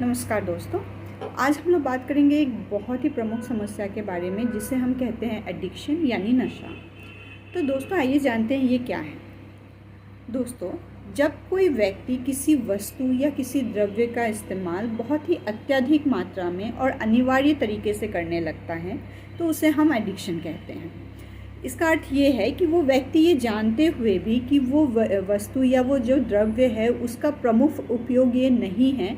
नमस्कार दोस्तों। आज हम लोग बात करेंगे एक बहुत ही प्रमुख समस्या के बारे में जिसे हम कहते हैं एडिक्शन यानी नशा। तो दोस्तों आइए जानते हैं ये क्या है। दोस्तों, जब कोई व्यक्ति किसी वस्तु या किसी द्रव्य का इस्तेमाल बहुत ही अत्यधिक मात्रा में और अनिवार्य तरीके से करने लगता है तो उसे हम एडिक्शन कहते हैं। इसका अर्थ ये है कि वो व्यक्ति ये जानते हुए भी कि वो वस्तु या वो जो द्रव्य है उसका प्रमुख उपयोग ये नहीं है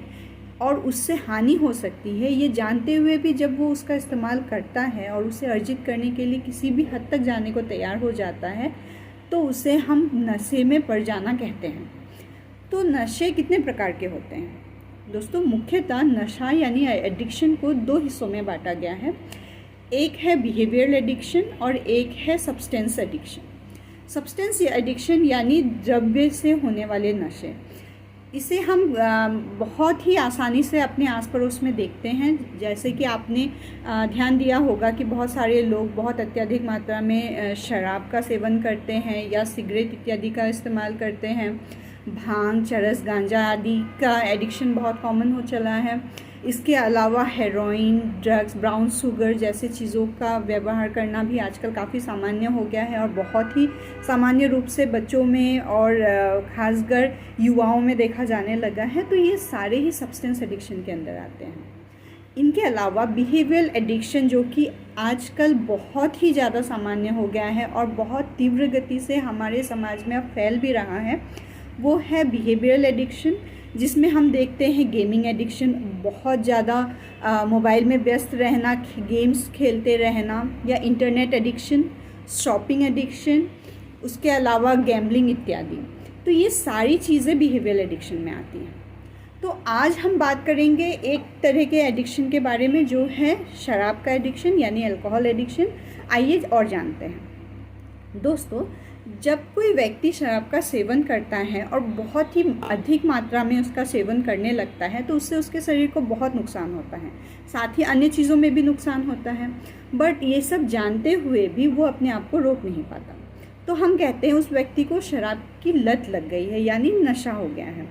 और उससे हानि हो सकती है, ये जानते हुए भी जब वो उसका इस्तेमाल करता है और उसे अर्जित करने के लिए किसी भी हद तक जाने को तैयार हो जाता है तो उसे हम नशे में पड़ जाना कहते हैं। तो नशे कितने प्रकार के होते हैं दोस्तों? मुख्यतः नशा यानी एडिक्शन को दो हिस्सों में बांटा गया है। एक है बिहेवियरल एडिक्शन और एक है सब्सटेंस एडिक्शन। सब्सटेंस एडिक्शन यानी द्रव्य से होने वाले नशे, इसे हम बहुत ही आसानी से अपने आस पड़ोस में देखते हैं। जैसे कि आपने ध्यान दिया होगा कि बहुत सारे लोग बहुत अत्यधिक मात्रा में शराब का सेवन करते हैं या सिगरेट इत्यादि का इस्तेमाल करते हैं। भांग, चरस, गांजा आदि का एडिक्शन बहुत कॉमन हो चला है। इसके अलावा हेरोइन, ड्रग्स, ब्राउन शुगर जैसे चीज़ों का व्यवहार करना भी आजकल काफ़ी सामान्य हो गया है और बहुत ही सामान्य रूप से बच्चों में और ख़ासकर युवाओं में देखा जाने लगा है। तो ये सारे ही सब्सटेंस एडिक्शन के अंदर आते हैं। इनके अलावा बिहेवियरल एडिक्शन, जो कि आजकल बहुत ही ज़्यादा सामान्य हो गया है और बहुत तीव्र गति से हमारे समाज में अब फैल भी रहा है, वो है बिहेवियरल एडिक्शन, जिसमें हम देखते हैं गेमिंग एडिक्शन, बहुत ज़्यादा मोबाइल में व्यस्त रहना, गेम्स खेलते रहना, या इंटरनेट एडिक्शन, शॉपिंग एडिक्शन, उसके अलावा गैम्बलिंग इत्यादि। तो ये सारी चीज़ें बिहेवियरल एडिक्शन में आती हैं। तो आज हम बात करेंगे एक तरह के एडिक्शन के बारे में जो है शराब का एडिक्शन यानी अल्कोहल एडिक्शन। आइए और जानते हैं। दोस्तों, जब कोई व्यक्ति शराब का सेवन करता है और बहुत ही अधिक मात्रा में उसका सेवन करने लगता है तो उससे उसके शरीर को बहुत नुकसान होता है, साथ ही अन्य चीज़ों में भी नुकसान होता है। बट ये सब जानते हुए भी वो अपने आप को रोक नहीं पाता, तो हम कहते हैं उस व्यक्ति को शराब की लत लग गई है यानी नशा हो गया है।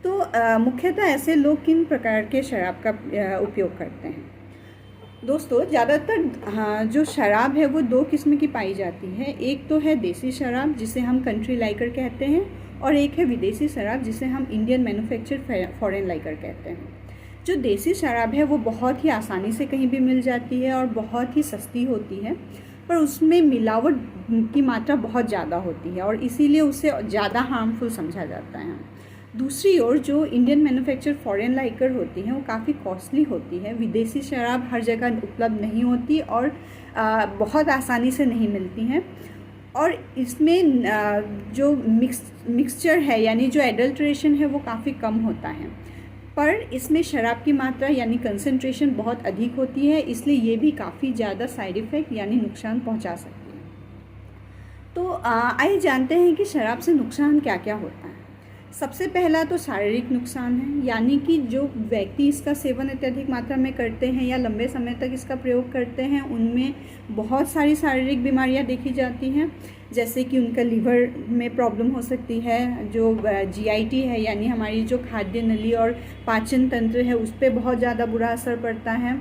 तो मुख्यतः ऐसे लोग किन प्रकार के शराब का उपयोग करते हैं? दोस्तों, ज़्यादातर जो शराब है वो दो किस्म की पाई जाती है। एक तो है देसी शराब जिसे हम कंट्री लाइकर कहते हैं, और एक है विदेशी शराब जिसे हम इंडियन मैन्युफैक्चर फॉरेन लाइकर कहते हैं। जो देसी शराब है वो बहुत ही आसानी से कहीं भी मिल जाती है और बहुत ही सस्ती होती है, पर उसमें मिलावट की मात्रा बहुत ज़्यादा होती है और इसीलिए उसे ज़्यादा हार्मफुल समझा जाता है। दूसरी ओर जो इंडियन मैन्युफैक्चर फॉरेन लाइकर होती हैं वो काफ़ी कॉस्टली होती है। विदेशी शराब हर जगह उपलब्ध नहीं होती और बहुत आसानी से नहीं मिलती हैं, और इसमें जो मिक्सचर है यानी जो एडल्ट्रेशन है वो काफ़ी कम होता है, पर इसमें शराब की मात्रा यानी कंसंट्रेशन बहुत अधिक होती है, इसलिए ये भी काफ़ी ज़्यादा साइड इफ़ेक्ट यानी नुकसान पहुंचा सकती है। तो आइए जानते हैं कि शराब से नुकसान क्या क्या होता है। सबसे पहला तो शारीरिक नुकसान है, यानी कि जो व्यक्ति इसका सेवन अत्यधिक मात्रा में करते हैं या लंबे समय तक इसका प्रयोग करते हैं उनमें बहुत सारी शारीरिक बीमारियां देखी जाती हैं, जैसे कि उनका लीवर में प्रॉब्लम हो सकती है, जो जीआईटी है यानी हमारी जो खाद्य नली और पाचन तंत्र है उस पर बहुत ज़्यादा बुरा असर पड़ता है,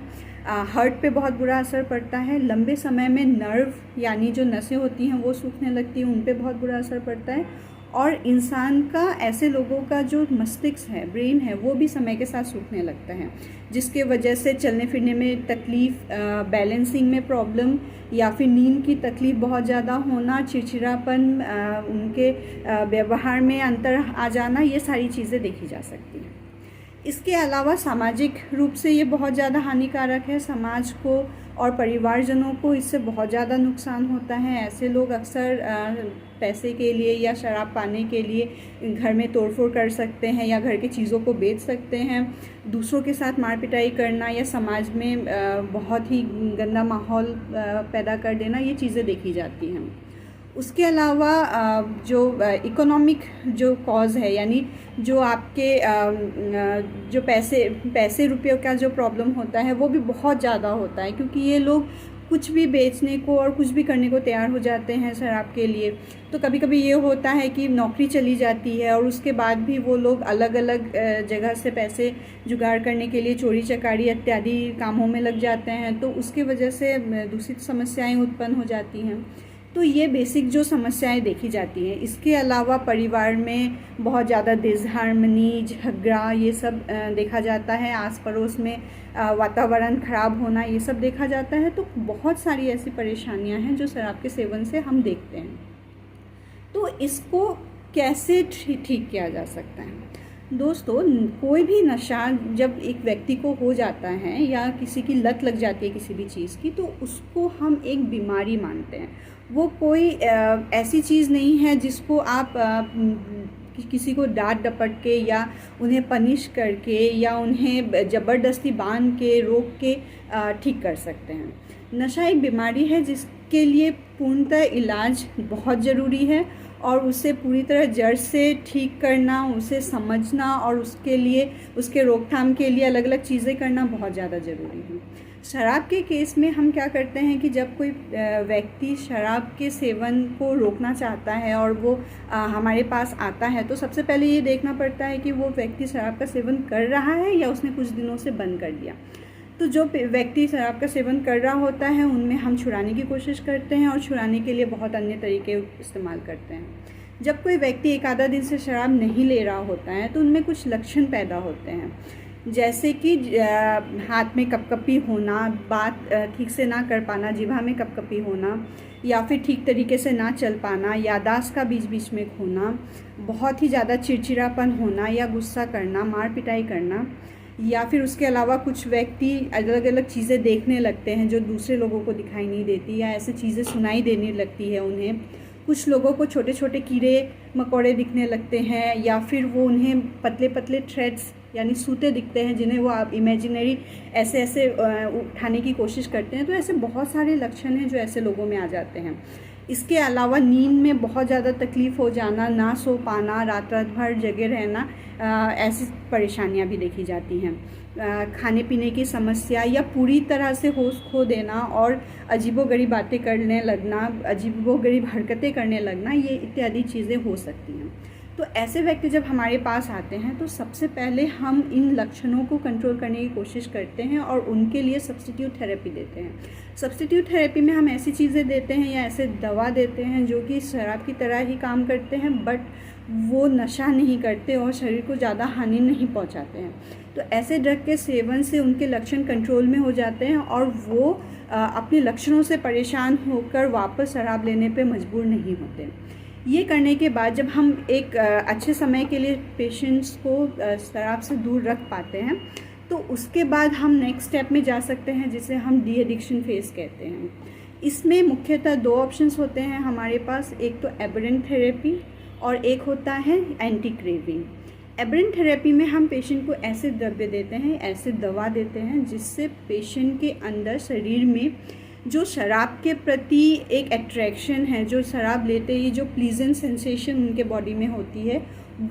हार्ट पे बहुत बुरा असर पड़ता है। लंबे समय में नर्व यानी जो नसें होती हैं वो सूखने लगती हैं, उन पर बहुत बुरा असर पड़ता है, और इंसान का, ऐसे लोगों का जो मस्तिष्क है, ब्रेन है, वो भी समय के साथ सूखने लगता है, जिसके वजह से चलने फिरने में तकलीफ़, बैलेंसिंग में प्रॉब्लम, या फिर नींद की तकलीफ़ बहुत ज़्यादा होना, चिड़चिड़ापन, उनके व्यवहार में अंतर आ जाना, ये सारी चीज़ें देखी जा सकती हैं। इसके अलावा सामाजिक रूप से ये बहुत ज़्यादा हानिकारक है। समाज को और परिवारजनों को इससे बहुत ज़्यादा नुकसान होता है। ऐसे लोग अक्सर पैसे के लिए या शराब पाने के लिए घर में तोड़फोड़ कर सकते हैं या घर की चीज़ों को बेच सकते हैं। दूसरों के साथ मार पिटाई करना या समाज में बहुत ही गंदा माहौल पैदा कर देना, ये चीज़ें देखी जाती हैं। उसके अलावा जो इकोनॉमिक जो कॉज है, यानी जो आपके जो पैसे रुपयों का जो प्रॉब्लम होता है वो भी बहुत ज़्यादा होता है, क्योंकि ये लोग कुछ भी बेचने को और कुछ भी करने को तैयार हो जाते हैं शराब के लिए। तो कभी कभी ये होता है कि नौकरी चली जाती है और उसके बाद भी वो लोग अलग अलग जगह से पैसे जुगाड़ करने के लिए चोरी चकारी इत्यादि कामों में लग जाते हैं, तो उसकी वजह से दूसरी समस्याएं उत्पन्न हो जाती हैं। तो ये बेसिक जो समस्याएं देखी जाती हैं। इसके अलावा परिवार में बहुत ज़्यादा डिसहार्मनी, झगड़ा, ये सब देखा जाता है। आस पड़ोस में वातावरण खराब होना, ये सब देखा जाता है। तो बहुत सारी ऐसी परेशानियां हैं जो शराब के सेवन से हम देखते हैं। तो इसको कैसे ठीक किया जा सकता है? दोस्तों, कोई भी नशा जब एक व्यक्ति को हो जाता है या किसी की लत लग जाती है किसी भी चीज़ की, तो उसको हम एक बीमारी मानते हैं। वो कोई ऐसी चीज़ नहीं है जिसको आप किसी को डांट डपट के या उन्हें पनिश करके या उन्हें ज़बरदस्ती बांध के रोक के ठीक कर सकते हैं। नशा एक बीमारी है जिसके लिए पूर्णतः इलाज बहुत ज़रूरी है और उसे पूरी तरह जड़ से ठीक करना, उसे समझना और उसके लिए, उसके रोकथाम के लिए अलग अलग चीज़ें करना बहुत ज़्यादा ज़रूरी है। शराब के केस में हम क्या करते हैं कि जब कोई व्यक्ति शराब के सेवन को रोकना चाहता है और वो हमारे पास आता है, तो सबसे पहले ये देखना पड़ता है कि वो व्यक्ति शराब का सेवन कर रहा है या उसने कुछ दिनों से बंद कर दिया। तो जो व्यक्ति शराब का सेवन कर रहा होता है उनमें हम छुड़ाने की कोशिश करते हैं और छुड़ाने के लिए बहुत अन्य तरीके इस्तेमाल करते हैं। जब कोई व्यक्ति एक आधा दिन से शराब नहीं ले रहा होता है तो उनमें कुछ लक्षण पैदा होते हैं, जैसे कि हाथ में कपकपी होना, बात ठीक से ना कर पाना, जिह्वा में कपकपी होना, या फिर ठीक तरीके से ना चल पाना, याददाश्त का बीच बीच में खोना, बहुत ही ज़्यादा चिड़चिड़ापन होना या गुस्सा करना, मार पिटाई करना, या फिर उसके अलावा कुछ व्यक्ति अलग अलग चीज़ें देखने लगते हैं जो दूसरे लोगों को दिखाई नहीं देती, या ऐसी चीज़ें सुनाई देने लगती है उन्हें। कुछ लोगों को छोटे छोटे कीड़े मकोड़े दिखने लगते हैं, या फिर वो उन्हें पतले पतले थ्रेड्स यानी सूते दिखते हैं जिन्हें वो आप इमेजिनरी ऐसे ऐसे उठाने की कोशिश करते हैं। तो ऐसे बहुत सारे लक्षण हैं जो ऐसे लोगों में आ जाते हैं। इसके अलावा नींद में बहुत ज़्यादा तकलीफ़ हो जाना, ना सो पाना, रात रात भर जगे रहना, ऐसी परेशानियां भी देखी जाती हैं। खाने पीने की समस्या या पूरी तरह से होश खो देना और अजीबोगरीब बातें करने लगना, अजीबोगरीब हरकतें करने लगना, ये इत्यादि चीज़ें हो सकती हैं। तो ऐसे व्यक्ति जब हमारे पास आते हैं तो सबसे पहले हम इन लक्षणों को कंट्रोल करने की कोशिश करते हैं और उनके लिए सब्स्टिट्यूट थेरेपी देते हैं। सब्स्टिट्यूट थेरेपी में हम ऐसी चीज़ें देते हैं या ऐसे दवा देते हैं जो कि शराब की तरह ही काम करते हैं, बट वो नशा नहीं करते और शरीर को ज़्यादा हानि नहीं पहुंचाते हैं। तो ऐसे ड्रग के सेवन से उनके लक्षण कंट्रोल में हो जाते हैं और वो अपने लक्षणों से परेशान होकर वापस शराब लेने पे मजबूर नहीं होते। ये करने के बाद जब हम एक अच्छे समय के लिए पेशेंट्स को शराब से दूर रख पाते हैं तो उसके बाद हम नेक्स्ट स्टेप में जा सकते हैं जिसे हम डी एडिक्शन फेज़ कहते हैं। इसमें मुख्यतः दो ऑप्शंस होते हैं हमारे पास, एक तो एबरेंट थेरेपी और एक होता है एंटी क्रेविंग। एबरेंट थेरेपी में हम पेशेंट को ऐसे द्रव्य देते हैं, ऐसे दवा देते हैं जिससे पेशेंट के अंदर शरीर में जो शराब के प्रति एक अट्रैक्शन है, जो शराब लेते ही जो प्लीजेंट सेंसेशन उनके बॉडी में होती है,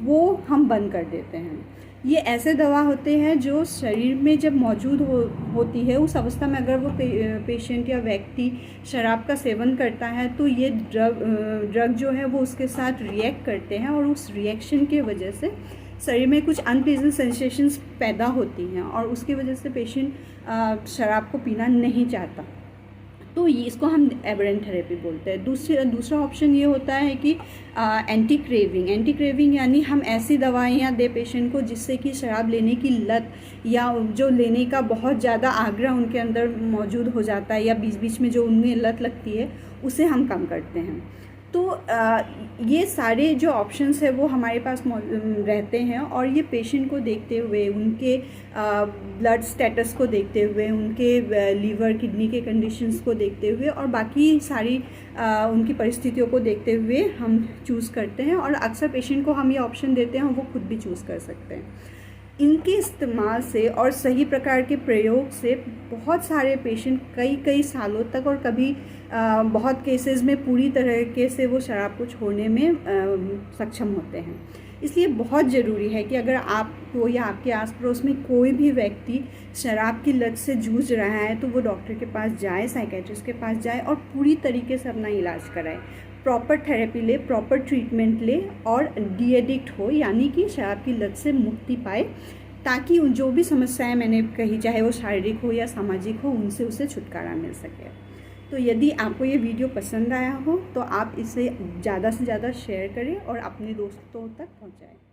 वो हम बंद कर देते हैं। ये ऐसे दवा होते हैं जो शरीर में जब मौजूद होती है उस अवस्था में अगर वो पेशेंट या व्यक्ति शराब का सेवन करता है तो ये ड्रग जो है वो उसके साथ रिएक्ट करते हैं और उस रिएक्शन के वजह से शरीर में कुछ अनप्लीजेंट सेंसेशंस पैदा होती हैं और उसकी वजह से पेशेंट शराब को पीना नहीं चाहता। तो इसको हम एबरेंट थेरेपी बोलते हैं। दूसरा ऑप्शन ये होता है कि एंटी क्रेविंग यानी हम ऐसी दवाइयाँ दे पेशेंट को जिससे कि शराब लेने की लत या जो लेने का बहुत ज़्यादा आग्रह उनके अंदर मौजूद हो जाता है या बीच बीच में जो उनमें लत लगती है उसे हम कम करते हैं। तो ये सारे जो ऑप्शंस है वो हमारे पास रहते हैं और ये पेशेंट को देखते हुए, उनके ब्लड स्टेटस को देखते हुए, उनके लीवर किडनी के कंडीशंस को देखते हुए और बाकी सारी उनकी परिस्थितियों को देखते हुए हम चूज़ करते हैं और अक्सर पेशेंट को हम ये ऑप्शन देते हैं, वो खुद भी चूज़ कर सकते हैं। इनके इस्तेमाल से और सही प्रकार के प्रयोग से बहुत सारे पेशेंट कई सालों तक और कभी बहुत केसेस में पूरी तरीके से वो शराब को छोड़ने में सक्षम होते हैं। इसलिए बहुत ज़रूरी है कि अगर आपको या आपके आस पड़ोस में कोई भी व्यक्ति शराब की लत से जूझ रहा है तो वो डॉक्टर के पास जाए, साइकेट्रिस्ट के पास जाए और पूरी तरीके से अपना इलाज कराए, प्रॉपर थेरेपी ले, प्रॉपर ट्रीटमेंट ले और डी एडिक्ट हो, यानी कि शराब की लत से मुक्ति पाए, ताकि जो भी समस्याएं मैंने कही, चाहे वो शारीरिक हो या सामाजिक हो, उनसे उसे छुटकारा मिल सके। तो यदि आपको ये वीडियो पसंद आया हो तो आप इसे ज़्यादा से ज़्यादा शेयर करें और अपने दोस्तों तक पहुंचाएं।